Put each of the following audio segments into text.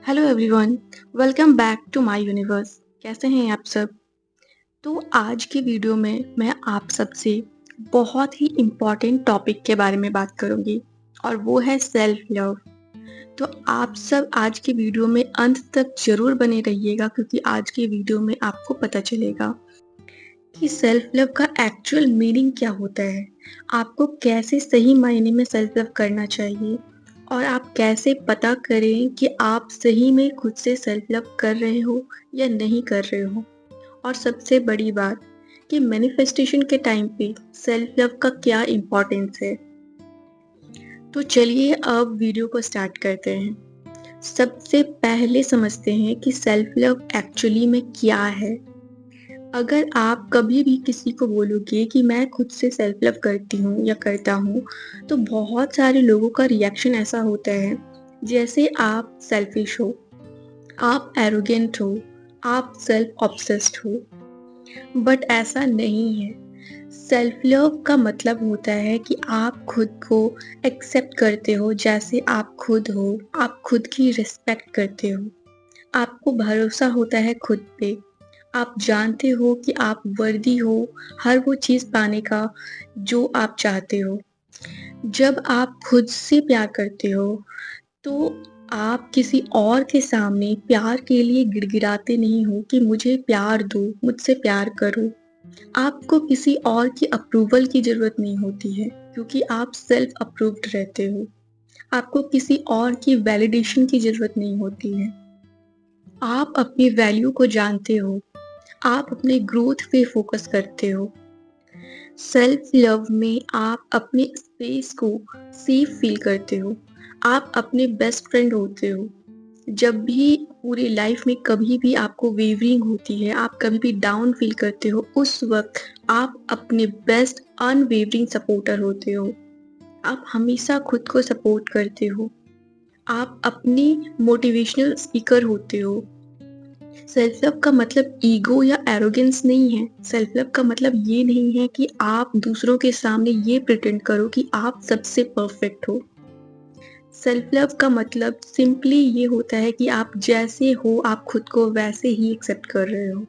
Hello everyone, welcome back to my universe. कैसे हैं आप सब? तो आज की वीडियो में मैं आप सबसे बहुत ही इम्पॉर्टेंट टॉपिक के बारे में बात करूंगी और वो है सेल्फ लव। तो आप सब आज की वीडियो में अंत तक जरूर बने रहिएगा क्योंकि आज की वीडियो में आपको पता चलेगा कि सेल्फ लव का एक्चुअल मीनिंग क्या होता है, आपको कैसे सही मायने में सेल्फ लव करना चाहिए और आप कैसे पता करें कि आप सही में खुद से सेल्फ लव कर रहे हो या नहीं कर रहे हो। और सबसे बड़ी बात कि मैनिफेस्टेशन के टाइम पे सेल्फ लव का क्या इम्पोर्टेंस है। तो चलिए अब वीडियो को स्टार्ट करते हैं। सबसे पहले समझते हैं कि सेल्फ लव एक्चुअली में क्या है। अगर आप कभी भी किसी को बोलोगे कि मैं खुद से सेल्फ लव करती हूँ या करता हूँ, तो बहुत सारे लोगों का रिएक्शन ऐसा होता है जैसे आप सेल्फिश हो, आप एरोगेंट हो, आप सेल्फ ऑब्सेस्ड हो। बट ऐसा नहीं है। सेल्फ लव का मतलब होता है कि आप खुद को एक्सेप्ट करते हो जैसे आप खुद हो, आप खुद की रिस्पेक्ट करते हो, आपको भरोसा होता है खुद पे, आप जानते हो कि आप वर्दी हो हर वो चीज़ पाने का जो आप चाहते हो। जब आप खुद से प्यार करते हो तो आप किसी और के सामने प्यार के लिए गिड़गिड़ाते नहीं हो कि मुझे प्यार दो, मुझसे प्यार करो। आपको किसी और की अप्रूवल की ज़रूरत नहीं होती है क्योंकि आप सेल्फ अप्रूव्ड रहते हो। आपको किसी और की वैलिडेशन की ज़रूरत नहीं होती है। आप अपनी वैल्यू को जानते हो, आप अपने ग्रोथ पे फोकस करते हो। सेल्फ लव में आप अपने स्पेस को सेफ फील करते हो, आप अपने बेस्ट फ्रेंड होते हो। जब भी पूरी लाइफ में कभी भी आपको वेवरिंग होती है, आप कभी भी डाउन फील करते हो, उस वक्त आप अपने बेस्ट अनवेवरिंग सपोर्टर होते हो। आप हमेशा खुद को सपोर्ट करते हो, आप अपनी मोटिवेशनल स्पीकर होते हो। सेल्फ लव का मतलब ईगो या एरोगेंस नहीं है। सेल्फ लव का मतलब ये नहीं है कि आप दूसरों के सामने ये प्रिटेंड करो कि आप सबसे परफेक्ट हो। सेल्फ लव का मतलब सिंपली ये होता है कि आप जैसे हो आप खुद को वैसे ही एक्सेप्ट कर रहे हो।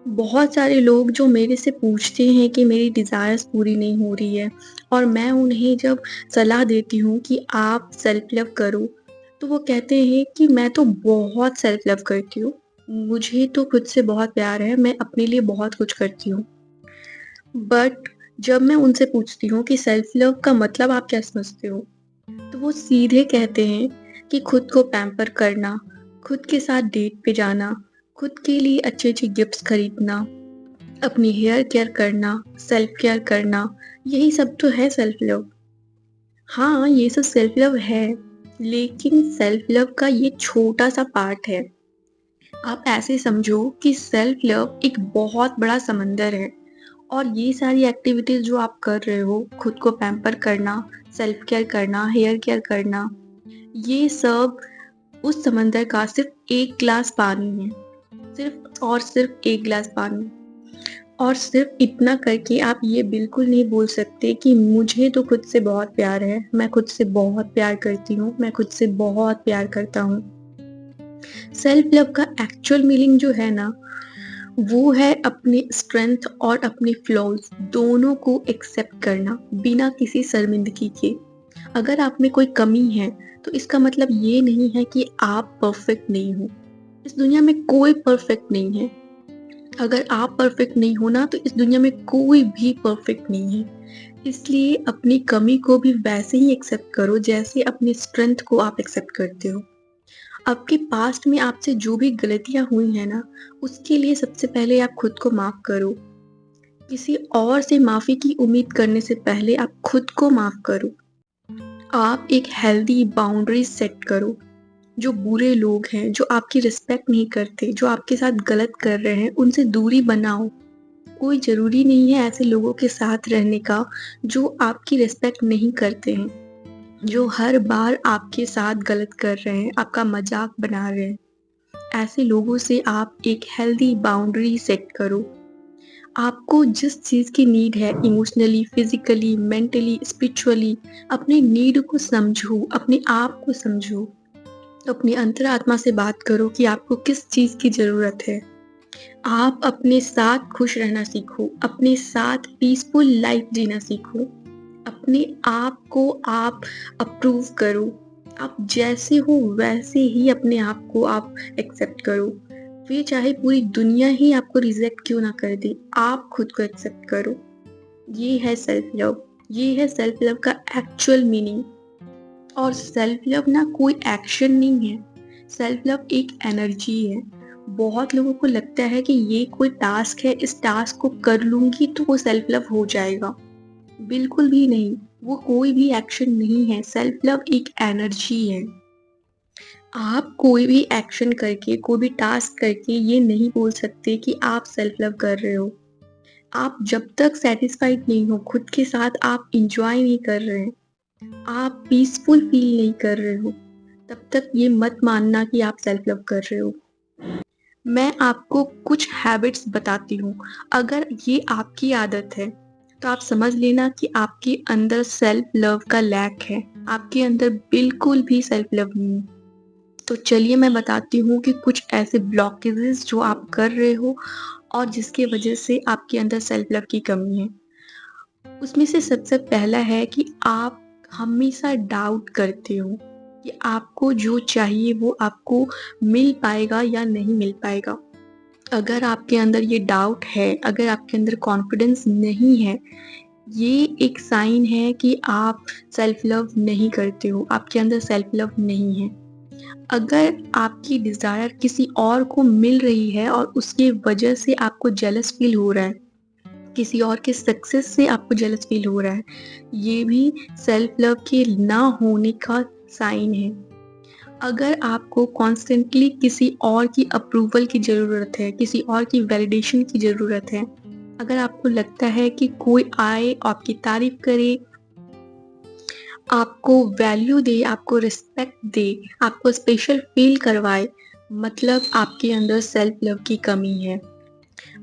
बहुत सारे लोग जो मेरे से पूछते हैं कि मेरी डिज़ायर्स पूरी नहीं हो रही है और मैं उन्हें जब सलाह देती हूँ कि आप सेल्फ लव करो, तो वो कहते हैं कि मैं तो बहुत सेल्फ लव करती हूँ, मुझे तो खुद से बहुत प्यार है, मैं अपने लिए बहुत कुछ करती हूँ। बट जब मैं उनसे पूछती हूँ कि सेल्फ लव का मतलब आप क्या समझते हो, तो वो सीधे कहते हैं कि खुद को पैम्पर करना, खुद के साथ डेट पे जाना, खुद के लिए अच्छे-अच्छे गिफ्ट्स खरीदना, अपनी हेयर केयर करना, सेल्फ केयर करना, यही सब तो है सेल्फ लव। हाँ, ये सब सेल्फ लव है, लेकिन सेल्फ लव का ये छोटा-सा पार्ट है। आप ऐसे समझो कि सेल्फ लव एक बहुत बड़ा समंदर है और ये सारी एक्टिविटीज़ जो आप कर रहे हो, खुद को पैम्पर करना, सेल्फ केयर करना, हेयर केयर करना, ये सब उस समंदर का सिर्फ़ 1 ग्लास पानी है, सिर्फ़ और सिर्फ़ 1 ग्लास पानी। और सिर्फ़ इतना करके आप ये बिल्कुल नहीं बोल सकते कि मुझे तो खुद से बहुत प्यार है, मैं खुद से बहुत प्यार करती हूँ, मैं खुद से बहुत प्यार करता हूँ। सेल्फ लव का एक्चुअल मीनिंग जो है ना, वो है अपनी स्ट्रेंथ और अपने फ्लॉज़ दोनों को एक्सेप्ट करना, बिना किसी शर्मिंदगी के। अगर आप में कोई कमी है, तो इसका मतलब ये नहीं है कि आप परफेक्ट नहीं हो। इस दुनिया में कोई परफेक्ट नहीं है। अगर आप परफेक्ट नहीं हो ना, तो इस दुनिया में कोई भी परफेक्ट नहीं है। इसलिए अपनी कमी को भी वैसे ही एक्सेप्ट करो, जैसे अपनी स्ट्रेंथ को आप एक्सेप्ट करते हो। आपके पास्ट में आपसे जो भी गलतियाँ हुई हैं ना, उसके लिए सबसे पहले आप खुद को माफ़ करो। किसी और से माफ़ी की उम्मीद करने से पहले आप खुद को माफ़ करो। आप एक हेल्दी बाउंड्रीज़ सेट करो। जो बुरे लोग हैं, जो आपकी रिस्पेक्ट नहीं करते, जो आपके साथ गलत कर रहे हैं, उनसे दूरी बनाओ। कोई ज़रूरी नहीं है ऐसे लोगों के साथ रहने का, जो आपकी रिस्पेक्ट नहीं करते हैं, जो हर बार आपके साथ गलत कर रहे हैं, आपका मज़ाक बना रहे हैं। ऐसे लोगों से आप एक हेल्दी बाउंड्री सेट करो। आपको जिस चीज़ की नीड है इमोशनली, फिज़िकली, मेंटली, स्पिरिचुअली, अपने नीड को समझो, अपने आप को समझो। तो अपनी अंतरात्मा से बात करो कि आपको किस चीज़ की ज़रूरत है। आप अपने साथ खुश रहना सीखो, अपने साथ पीसफुल लाइफ जीना सीखो। अपने आप को आप अप्रूव करो। आप जैसे हो वैसे ही अपने आप को आप एक्सेप्ट करो। फिर चाहे पूरी दुनिया ही आपको रिजेक्ट क्यों ना कर दे, आप खुद को एक्सेप्ट करो। ये है सेल्फ लव। ये है सेल्फ लव का एक्चुअल मीनिंग। और सेल्फ लव ना कोई एक्शन नहीं है। सेल्फ लव एक एनर्जी है। बहुत लोगों को लगता है कि ये कोई टास्क है, इस टास्क को कर लूंगी तो वो सेल्फ लव हो जाएगा। बिल्कुल भी नहीं। वो कोई भी एक्शन नहीं है। सेल्फ लव एक एनर्जी है। आप कोई भी एक्शन करके, कोई भी टास्क करके ये नहीं बोल सकते कि आप सेल्फ लव कर रहे हो। आप जब तक सेटिस्फाइड नहीं हो खुद के साथ, आप इंजॉय नहीं कर रहे हैं, आप पीसफुल फील नहीं कर रहे हो, तब तक ये मत मानना कि आप सेल्फ लव कर रहे हो। मैं आपको कुछ हैबिट्स बताती हूँ। अगर ये आपकी आदत है तो आप समझ लेना कि आपके अंदर सेल्फ लव का लैक है। आपके अंदर बिल्कुल भी सेल्फ लव नहीं है। तो चलिए मैं बताती हूँ कि कुछ ऐसे ब्लॉकेजेस जो आप कर रहे हो और जिसकी वजह से आपके अंदर सेल्फ लव की कमी है। उसमें से सबसे पहला है कि आप हमेशा डाउट करते हो कि आपको जो चाहिए वो आपको मिल पाएगा या नहीं मिल पाएगा। अगर आपके अंदर ये डाउट है, अगर आपके अंदर कॉन्फिडेंस नहीं है, ये एक साइन है कि आप सेल्फ लव नहीं करते हो, आपके अंदर सेल्फ लव नहीं है। अगर आपकी डिज़ायर किसी और को मिल रही है और उसकी वजह से आपको जेलस फील हो रहा है, किसी और के सक्सेस से आपको जेलस फील हो रहा है, ये भी सेल्फ लव के ना होने का साइन है। अगर आपको कॉन्स्टेंटली किसी और की अप्रूवल की ज़रूरत है, किसी और की वैलिडेशन की ज़रूरत है, अगर आपको लगता है कि कोई आए, आपकी तारीफ करे, आपको वैल्यू दे, आपको रिस्पेक्ट दे, आपको स्पेशल फील करवाए, मतलब आपके अंदर सेल्फ लव की कमी है।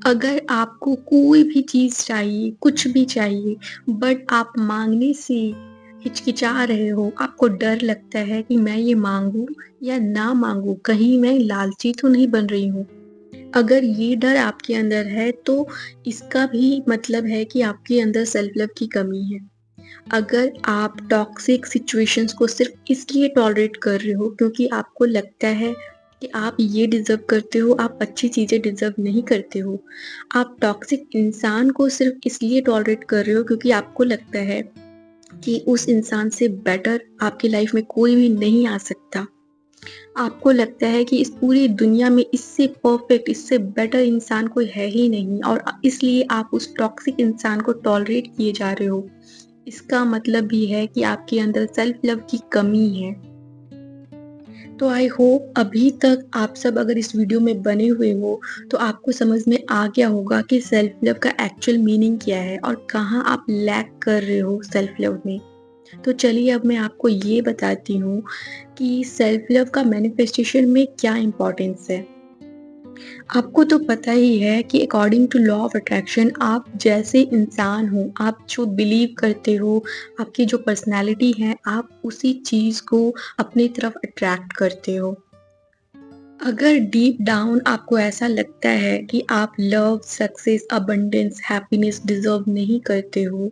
अगर आपको कोई भी चीज़ चाहिए, कुछ भी चाहिए, बट आप माँगने से हिचकिचा रहे हो, आपको डर लगता है कि मैं ये माँगूँ या ना माँगूँ, कहीं मैं लालची तो नहीं बन रही हूँ। अगर ये डर आपके अंदर है तो इसका भी मतलब है कि आपके अंदर सेल्फ लव की कमी है। अगर आप टॉक्सिक सिचुएशंस को सिर्फ इसलिए टॉलरेट कर रहे हो क्योंकि आपको लगता है कि आप ये डिज़र्व करते हो, आप अच्छी चीज़ें डिज़र्व नहीं करते हो। आप टॉक्सिक इंसान को सिर्फ इसलिए टॉलरेट कर रहे हो क्योंकि आपको लगता है कि उस इंसान से बेटर आपकी लाइफ में कोई भी नहीं आ सकता। आपको लगता है कि इस पूरी दुनिया में इससे परफेक्ट, इससे बेटर इंसान कोई है ही नहीं और इसलिए आप उस टॉक्सिक इंसान को टॉलरेट किए जा रहे हो। इसका मतलब भी है कि आपके अंदर सेल्फ लव की कमी है। तो आई होप अभी तक आप सब अगर इस वीडियो में बने हुए हो तो आपको समझ में आ गया होगा कि सेल्फ लव का एक्चुअल मीनिंग क्या है और कहाँ आप लैक कर रहे हो सेल्फ लव में। तो चलिए अब मैं आपको ये बताती हूँ कि सेल्फ लव का मैनिफेस्टेशन में क्या इम्पोर्टेंस है। आपको तो पता ही है कि according to law of attraction आप जैसे इंसान हो, आप जो बिलीव करते हो, आपकी जो पर्सनैलिटी है, आप उसी चीज़ को अपनी तरफ अट्रैक्ट करते हो। अगर डीप डाउन आपको ऐसा लगता है कि आप love, success, abundance, happiness deserve नहीं करते हो,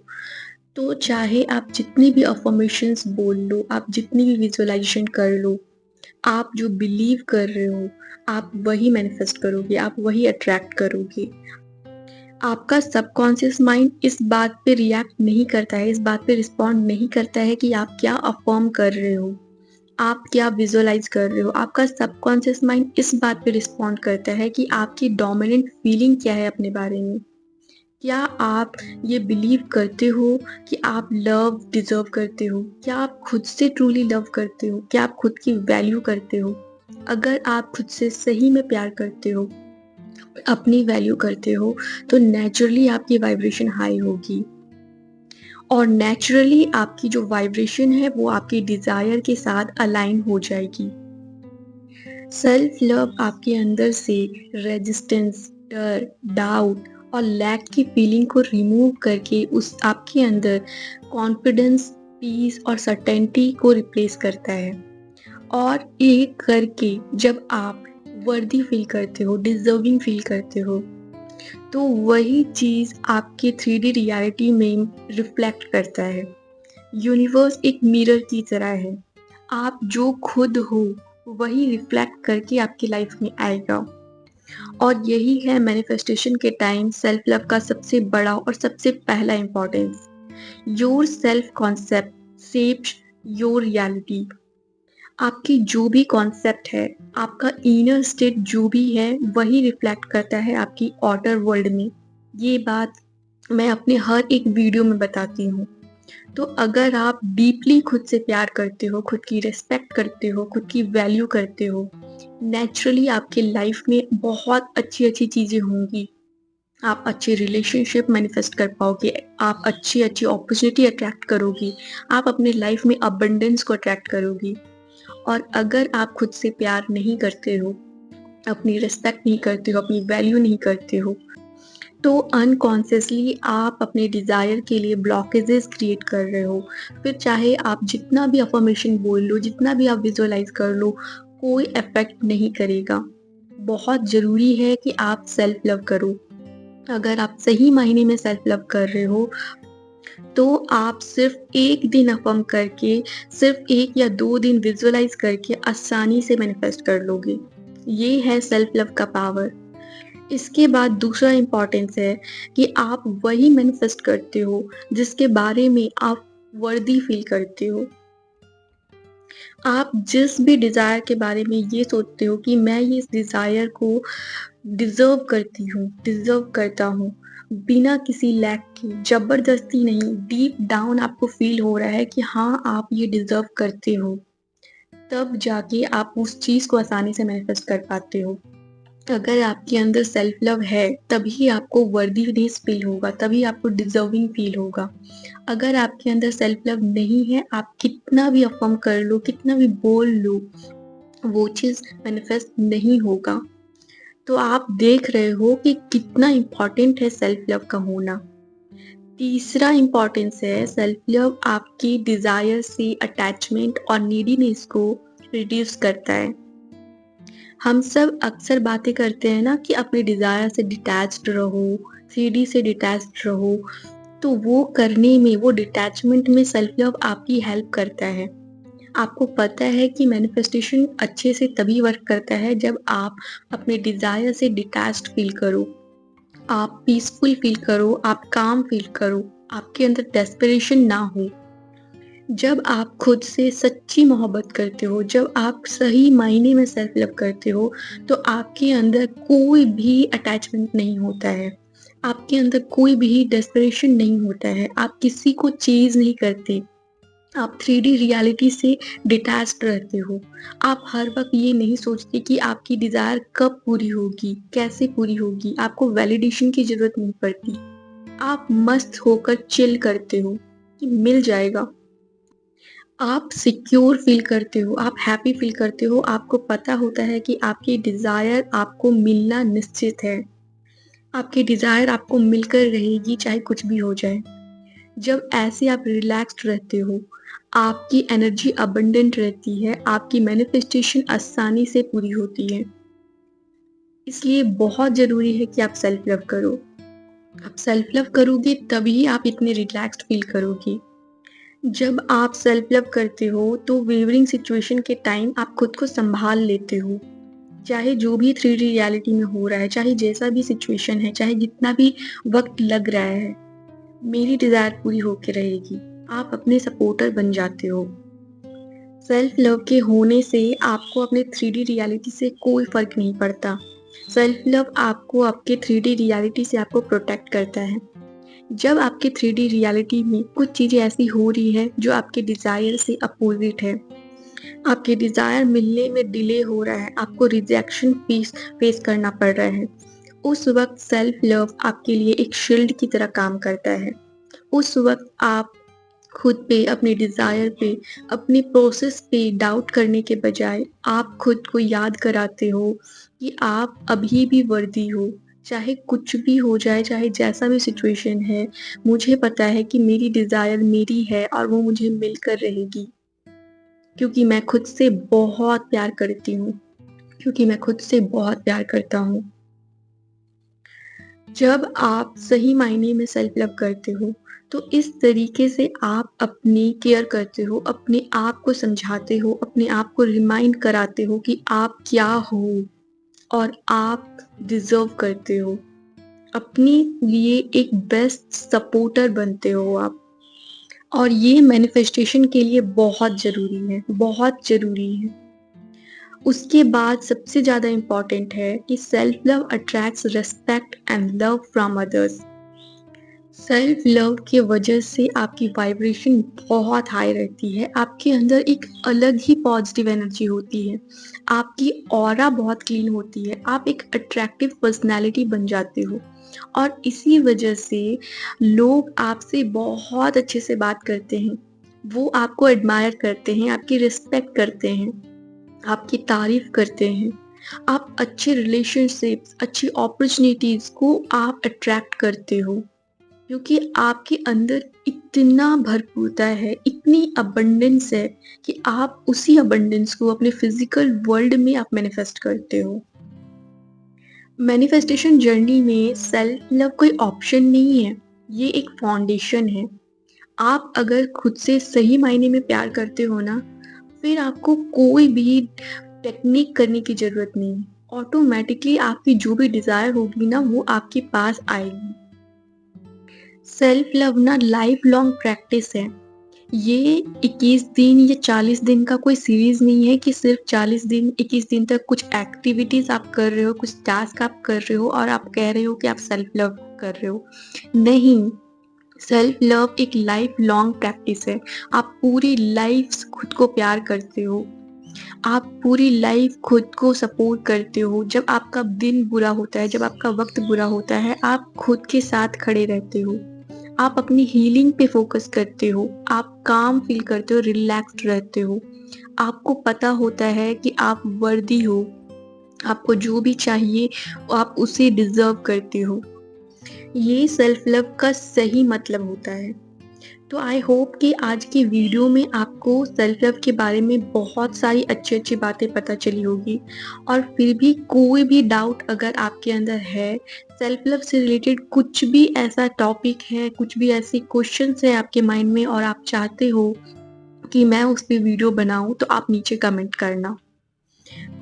तो चाहे आप जितनी भी अफ़र्मेशंस बोल लो, आप जितनी भी विजुअलाइज़ेशन कर लो, आप जो बिलीव कर रहे हो, आप वही मैनिफेस्ट करोगे, आप वही अट्रैक्ट करोगे। आपका सबकॉन्शियस माइंड इस बात पे रिएक्ट नहीं करता है, इस बात पे रिस्पॉन्ड नहीं करता है कि आप क्या अफ़र्म कर रहे हो, आप क्या विजुअलाइज़ कर रहे हो। आपका सबकॉन्शियस माइंड इस बात पे रिस्पॉन्ड करता है कि आपकी डोमिनेंट फीलिंग क्या है अपने बारे में। क्या आप ये बिलीव करते हो कि आप लव डिज़र्व करते हो? क्या आप खुद से ट्रूली लव करते हो? क्या आप खुद की वैल्यू करते हो? अगर आप खुद से सही में प्यार करते हो, अपनी वैल्यू करते हो, तो नेचुरली आपकी वाइब्रेशन हाई होगी और नेचुरली आपकी जो वाइब्रेशन है वो आपकी डिज़ायर के साथ अलाइन हो जाएगी। सेल्फ लव आपके अंदर से रेजिस्टेंस, डर, डाउट और लैक की फीलिंग को रिमूव करके उस आपके अंदर कॉन्फिडेंस, पीस और सर्टेनिटी को रिप्लेस करता है। और एक करके जब आप वर्दी फील करते हो, डिजर्विंग फील करते हो, तो वही चीज़ आपके 3D रियलिटी में रिफ्लेक्ट करता है। यूनिवर्स एक मिरर की तरह है। आप जो खुद हो वही रिफ्लेक्ट करके आपकी लाइफ में आएगा। और यही है मैनिफेस्टेशन के टाइम सेल्फ लव का सबसे बड़ा और सबसे पहला importance. Your self concept shapes your reality. आपकी जो भी कॉन्सेप्ट है, आपका इनर स्टेट जो भी है, वही रिफ्लेक्ट करता है आपकी आउटर वर्ल्ड में। ये बात मैं अपने हर एक वीडियो में बताती हूँ। तो अगर आप डीपली खुद से प्यार करते हो, खुद की रिस्पेक्ट करते हो, खुद की वैल्यू करते हो, नेचुरली आपके लाइफ में बहुत अच्छी-अच्छी चीज़ें होंगी। आप अच्छे रिलेशनशिप मैनिफेस्ट कर पाओगे, आप अच्छी-अच्छी अपॉर्चुनिटी अट्रैक्ट करोगी, आप अपने लाइफ में अबंडेंस को अट्रैक्ट करोगी। और अगर आप खुद से प्यार नहीं करते हो, अपनी रिस्पेक्ट नहीं करते हो, अपनी वैल्यू नहीं करते हो, तो अनकॉन्शियसली आप अपने डिज़ायर के लिए ब्लॉकेजेस क्रिएट कर रहे हो। फिर चाहे आप जितना भी अफर्मेशन बोल लो, जितना भी आप विजुअलाइज कर लो, कोई इफेक्ट नहीं करेगा। बहुत ज़रूरी है कि आप सेल्फ लव करो। अगर आप सही मायने में सेल्फ लव कर रहे हो, तो आप सिर्फ एक दिन अफर्म करके, सिर्फ 1 या 2 दिन विजुअलाइज करके आसानी से मैनिफेस्ट कर लोगे। ये है सेल्फ लव का पावर। इसके बाद दूसरा इम्पोर्टेंस है कि आप वही मैनिफेस्ट करते हो जिसके बारे में आप वर्दी फील करते हो। आप जिस भी डिज़ायर के बारे में ये सोचते हो कि मैं ये इस डिज़ायर को डिज़र्व करती हूँ, डिज़र्व करता हूँ, बिना किसी लैक के, ज़बरदस्ती नहीं, डीप डाउन आपको फ़ील हो रहा है कि हाँ, आप ये डिज़र्व करते हो, तब जाके आप उस चीज़ को आसानी से मैनिफेस्ट कर पाते हो। अगर आपके अंदर सेल्फ लव है, तभी आपको वर्दीनेस फ़ील होगा, तभी आपको डिज़र्विंग फ़ील होगा। अगर आपके अंदर सेल्फ लव नहीं है, आप कितना भी अफ़र्म कर लो, कितना भी बोल लो, वो चीज़ मैनिफेस्ट नहीं होगा। तो आप देख रहे हो कि कितना इम्पोर्टेंट है सेल्फ लव का होना। तीसरा इम्पोर्टेंस है सेल्फ लव आपकी डिज़ायर से अटैचमेंट और नीडीनेस को रिड्यूस करता है। हम सब अक्सर बातें करते हैं ना कि अपने डिज़ायर से डिटैच्ड रहो, 3D से डिटैच्ड रहो, तो वो करने में, वो डिटैचमेंट में सेल्फ लव आपकी हेल्प करता है। आपको पता है कि मैनिफेस्टेशन अच्छे से तभी वर्क करता है जब आप अपने डिज़ायर से डिटैच्ड फ़ील करो, आप पीसफुल फ़ील करो, आप काम फ़ील करो, आपके अंदर डेस्परेशन ना हो। जब आप खुद से सच्ची मोहब्बत करते हो, जब आप सही मायने में सेल्फ लव करते हो, तो आपके अंदर कोई भी अटैचमेंट नहीं होता है। आपके अंदर कोई भी डेस्परेशन नहीं होता है। आप किसी को चेज़ नहीं करते। आप 3D रियलिटी से डिटैच्ड रहते हो। आप हर वक़्त ये नहीं सोचते कि आपकी डिज़ायर कब पूरी होगी, कैसे पूरी होगी। आपको वैलिडेशन की ज़रूरत नहीं पड़ती। आप मस्त होकर चिल करते हो कि मिल जाएगा। आप सिक्योर फ़ील करते हो, आप हैप्पी फ़ील करते हो, आपको पता होता है कि आपकी डिज़ायर आपको मिलना निश्चित है। आपकी डिज़ायर आपको मिलकर रहेगी चाहे कुछ भी हो जाए। जब ऐसे आप रिलैक्स्ड रहते हो, आपकी एनर्जी अबंडेंट रहती है, आपकी मैनिफेस्टेशन आसानी से पूरी होती है। इसलिए बहुत ज़रूरी है कि आप सेल्फ लव करो। आप सेल्फ लव करोगे तभी आप इतने रिलैक्स्ड फ़ील करोगे। जब आप सेल्फ लव करते हो तो वेवरिंग सिचुएशन के टाइम आप खुद को संभाल लेते हो। चाहे जो भी 3D रियलिटी में हो रहा है, चाहे जैसा भी सिचुएशन है, चाहे जितना भी वक़्त लग रहा है, मेरी डिज़ायर पूरी होके रहेगी। आप अपने सपोर्टर बन जाते हो। सेल्फ लव के होने से आपको अपने 3D रियलिटी से कोई फ़र्क नहीं पड़ता। सेल्फ लव आपको आपके 3D रियलिटी से आपको प्रोटेक्ट करता है। जब आपके 3D रियलिटी में कुछ चीज़ें ऐसी हो रही है जो आपके डिज़ायर से अपोज़िट है, आपके डिज़ायर मिलने में डिले हो रहा है, आपको रिजेक्शन फेस करना पड़ रहा है, उस वक़्त सेल्फ लव आपके लिए एक शील्ड की तरह काम करता है। उस वक़्त आप खुद पे, अपने डिज़ायर पे, अपने प्रोसेस पे डाउट करने के बजाय आप खुद को याद कराते हो कि आप अभी भी वर्दी हो। चाहे कुछ भी हो जाए, चाहे जैसा भी सिचुएशन है, मुझे पता है कि मेरी डिज़ायर मेरी है और वो मुझे मिलकर रहेगी। क्योंकि मैं खुद से बहुत प्यार करती हूँ, क्योंकि मैं खुद से बहुत प्यार करता हूँ। जब आप सही मायने में सेल्फ लव करते हो, तो इस तरीके से आप अपनी केयर करते हो, अपने आप को समझाते हो, अपने आप को रिमाइंड कराते हो कि आप क्या हो और आप डिज़र्व करते हो। अपने लिए एक बेस्ट सपोर्टर बनते हो आप। और ये मैनिफेस्टेशन के लिए बहुत ज़रूरी है, बहुत ज़रूरी है। उसके बाद सबसे ज़्यादा इम्पोर्टेंट है कि self love attracts respect and love from others. Self love की वजह से आपकी वाइब्रेशन बहुत हाई रहती है, आपके अंदर एक अलग ही पॉजिटिव एनर्जी होती है, आपकी ऑरा बहुत क्लीन होती है, आप एक अट्रैक्टिव पर्सनैलिटी बन जाते हो और इसी वजह से लोग आपसे बहुत अच्छे से बात करते हैं। वो आपको एडमायर करते हैं, आपकी रिस्पेक्ट करते हैं, आपकी तारीफ करते हैं। आप अच्छे रिलेशनशिप्स, अच्छी अपॉर्चुनिटीज़ को आप अट्रैक्ट करते हो। क्योंकि आपके अंदर इतना भरपूरता है, इतनी अबंडेंस है कि आप उसी अबंडेंस को अपने फिजिकल वर्ल्ड में आप मैनिफेस्ट करते हो। मैनिफेस्टेशन जर्नी में सेल्फ लव कोई ऑप्शन नहीं है, ये एक फाउंडेशन है। आप अगर खुद से सही मायने में प्यार करते हो ना, फिर आपको कोई भी टेक्निक करने की ज़रूरत नहीं है। ऑटोमैटिकली आपकी जो भी डिज़ायर होगी ना, वो आपके पास आएगी। सेल्फ लव ना लाइफ लॉन्ग प्रैक्टिस है। ये 21 दिन या 40 दिन का कोई सीरीज़ नहीं है कि सिर्फ़ 40 दिन, 21 दिन तक कुछ एक्टिविटीज़ आप कर रहे हो, कुछ टास्क आप कर रहे हो और आप कह रहे हो कि आप सेल्फ लव कर रहे हो। नहीं, सेल्फ लव एक लाइफ लॉन्ग प्रैक्टिस है। आप पूरी लाइफ़ खुद को प्यार करते हो। आप पूरी लाइफ़ खुद को सपोर्ट करते हो। जब आपका दिन बुरा होता है, जब आपका वक़्त बुरा होता है, आप खुद के साथ खड़े रहते हो। आप अपनी हीलिंग पे फ़ोकस करते हो, आप काम फ़ील करते हो, रिलैक्स्ड रहते हो। आपको पता होता है कि आप वर्दी हो, आपको जो भी चाहिए आप उसे डिज़र्व करते हो। ये सेल्फ लव का सही मतलब होता है। तो आई होप कि आज की वीडियो में आपको सेल्फ लव के बारे में बहुत सारी अच्छी-अच्छी बातें पता चली होगी और फिर भी कोई भी डाउट अगर आपके अंदर है, सेल्फ लव से रिलेटेड कुछ भी ऐसा टॉपिक है, कुछ भी ऐसे क्वेश्चन्स हैं आपके माइंड में और आप चाहते हो कि मैं उस पे वीडियो बनाऊँ, तो आप नीचे कमेंट करना।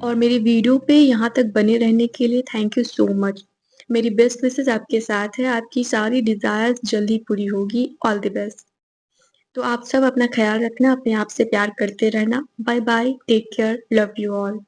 और मेरे वीडियो पे यहाँ तक बने रहने के लिए थैंक यू सो मच। मेरी बेस्ट विशेज़ आपके साथ है, आपकी सारी डिज़ायर्स जल्दी पूरी होगी। All the best. तो आप सब अपना ख़्याल रखना, अपने आप से प्यार करते रहना। Bye bye, take care, love you all.